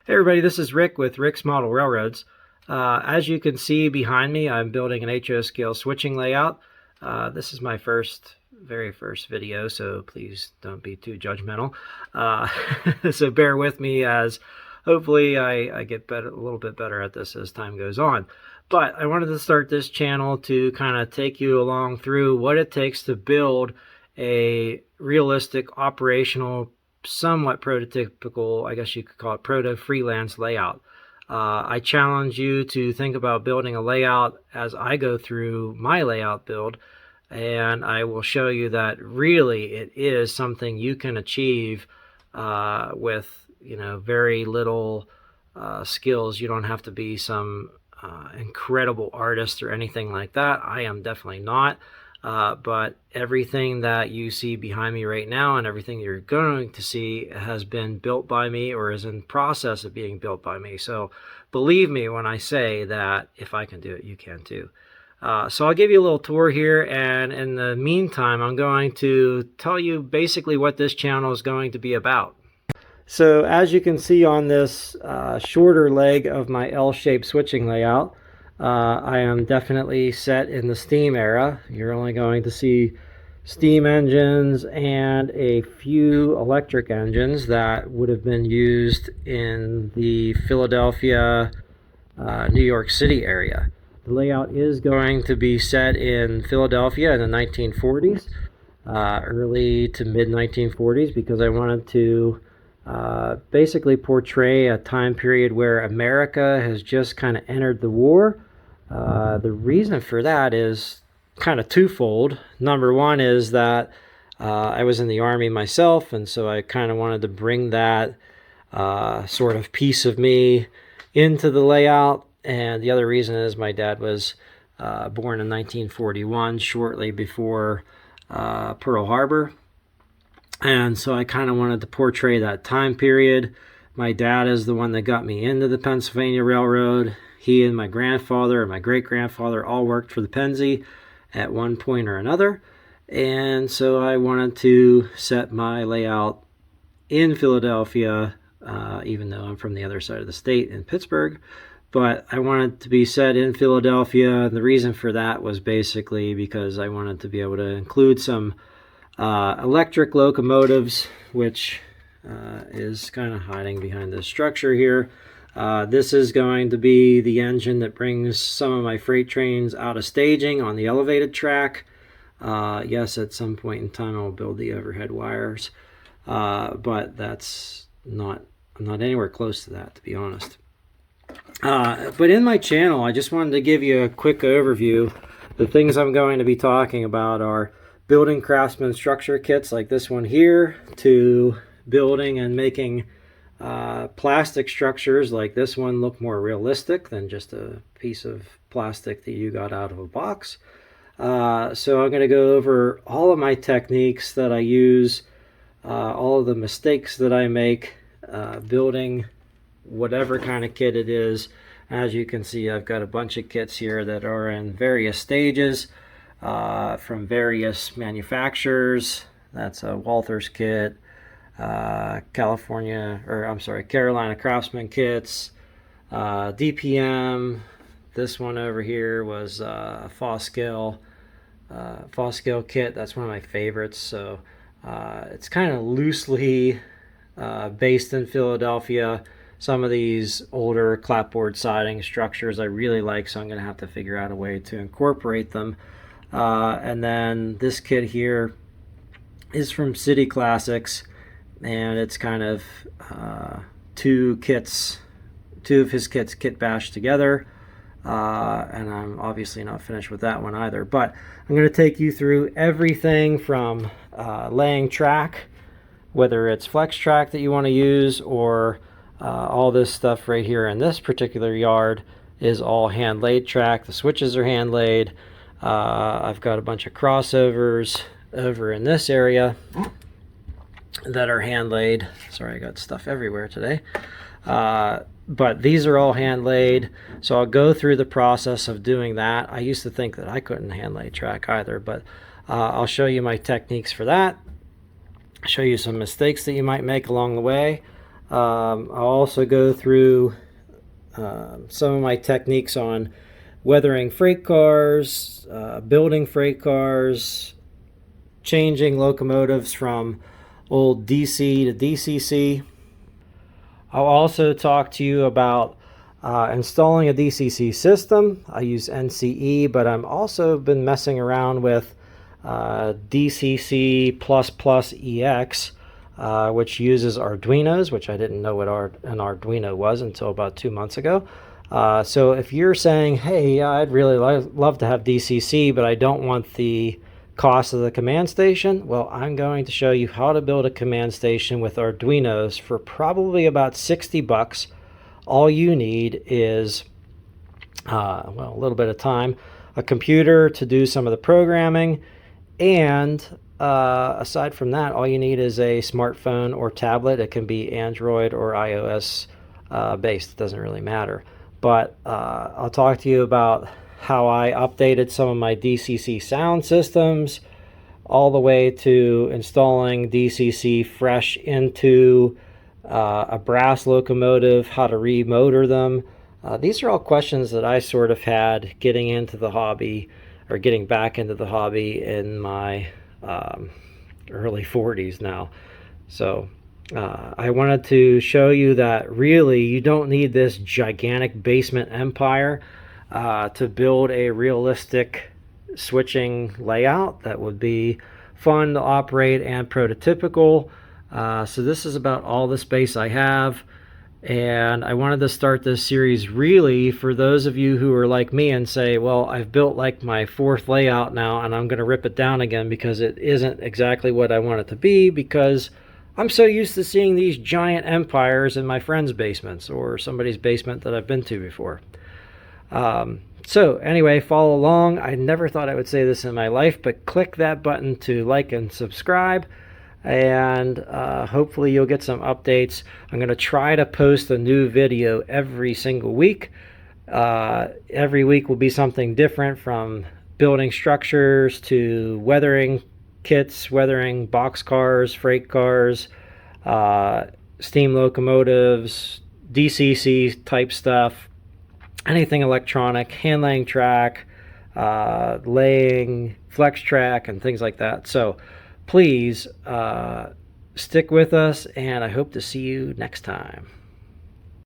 Hey everybody, this is Rick with Rick's Model Railroads. As you can see behind me, I'm building an HO scale switching layout. This is my very first video, so please don't be too judgmental. So bear with me as hopefully I get a little bit better at this as time goes on. But I wanted to start this channel to kind of take you along through what it takes to build a realistic operational, somewhat prototypical, I guess you could call it proto freelance layout. I challenge you to think about building a layout as I go through my layout build, and I will show you that really it is something you can achieve with very little skills. You don't have to be some incredible artist or anything like that. I am definitely not. But everything that you see behind me right now and everything you're going to see has been built by me or is in process of being built by me. So believe me when I say that if I can do it, you can too. So I'll give you a little tour here, and in the meantime, I'm going to tell you basically what this channel is going to be about. So as you can see on this shorter leg of my L-shaped switching layout, I am definitely set in the steam era. You're only going to see steam engines and a few electric engines that would have been used in the Philadelphia, New York City area. The layout is going to be set in Philadelphia in the 1940s, early to mid 1940s, because I wanted to basically portray a time period where America has just kind of entered the war. The reason for that is kind of twofold. Number one is that I was in the Army myself, and so I kind of wanted to bring that sort of piece of me into the layout. And the other reason is my dad was born in 1941, shortly before Pearl Harbor. And so I kind of wanted to portray that time period. My dad is the one that got me into the Pennsylvania Railroad. He and my grandfather and my great-grandfather all worked for the Pennsy at one point or another. And so I wanted to set my layout in Philadelphia, even though I'm from the other side of the state in Pittsburgh. But I wanted to be set in Philadelphia. And the reason for that was basically because I wanted to be able to include some electric locomotives, which is kind of hiding behind this structure here. This is going to be the engine that brings some of my freight trains out of staging on the elevated track. Yes, at some point in time I'll build the overhead wires, but that's not, I'm not anywhere close to that, to be honest. But in my channel, I just wanted to give you a quick overview. The things I'm going to be talking about are building Craftsman structure kits like this one here, to building and making plastic structures like this one look more realistic than just a piece of plastic that you got out of a box. So I'm going to go over all of my techniques that I use, all of the mistakes that I make building whatever kind of kit it is. As you can see, I've got a bunch of kits here that are in various stages from various manufacturers. That's a Walthers kit, Carolina Craftsman kits, DPM. This one over here was a Foscale kit. That's one of my favorites. So it's kind of loosely based in Philadelphia. Some of these older clapboard siding structures I really like, so I'm going to have to figure out a way to incorporate them. And then this kit here is from City Classics, and it's kind of two of his kits kit bashed together. And I'm obviously not finished with that one either, but I'm going to take you through everything from laying track, whether it's flex track that you want to use, or all this stuff right here in this particular yard is all hand laid track. The switches are hand laid. I've got a bunch of crossovers over in this area that are hand laid. Sorry, I got stuff everywhere today. But these are all hand laid, so I'll go through the process of doing that. I used to think that I couldn't hand lay track either, but I'll show you my techniques for that, show you some mistakes that you might make along the way. I'll also go through some of my techniques on weathering freight cars, building freight cars, changing locomotives from old DC to DCC. I'll also talk to you about installing a DCC system. I use NCE, but I'm also been messing around with DCC++ EX, which uses Arduinos, which I didn't know what an Arduino was until about 2 months ago. So if you're saying, hey, I'd really love to have DCC, but I don't want the cost of the command station, well, I'm going to show you how to build a command station with Arduinos for probably about 60 bucks. All you need is well, a little bit of time, a computer to do some of the programming, and aside from that, all you need is a smartphone or tablet. It can be Android or iOS based. It doesn't really matter. But I'll talk to you about how I updated some of my DCC sound systems, all the way to installing DCC fresh into a brass locomotive, how to remotor them. These are all questions that I sort of had getting into the hobby, or getting back into the hobby in my early 40s now. So I wanted to show you that really you don't need this gigantic basement empire to build a realistic switching layout that would be fun to operate and prototypical. So this is about all the space I have, and I wanted to start this series really for those of you who are like me and say, well, I've built like my 4th layout now and I'm going to rip it down again because it isn't exactly what I want it to be, because I'm so used to seeing these giant empires in my friends' basements or somebody's basement that I've been to before. So anyway, follow along. I never thought I would say this in my life, but click that button to like and subscribe, and hopefully you'll get some updates. I'm going to try to post a new video every single week. Every week will be something different, from building structures to weathering kits, weathering box cars, freight cars, steam locomotives, DCC type stuff, anything electronic, hand laying track, laying flex track, and things like that. So please stick with us, and I hope to see you next time.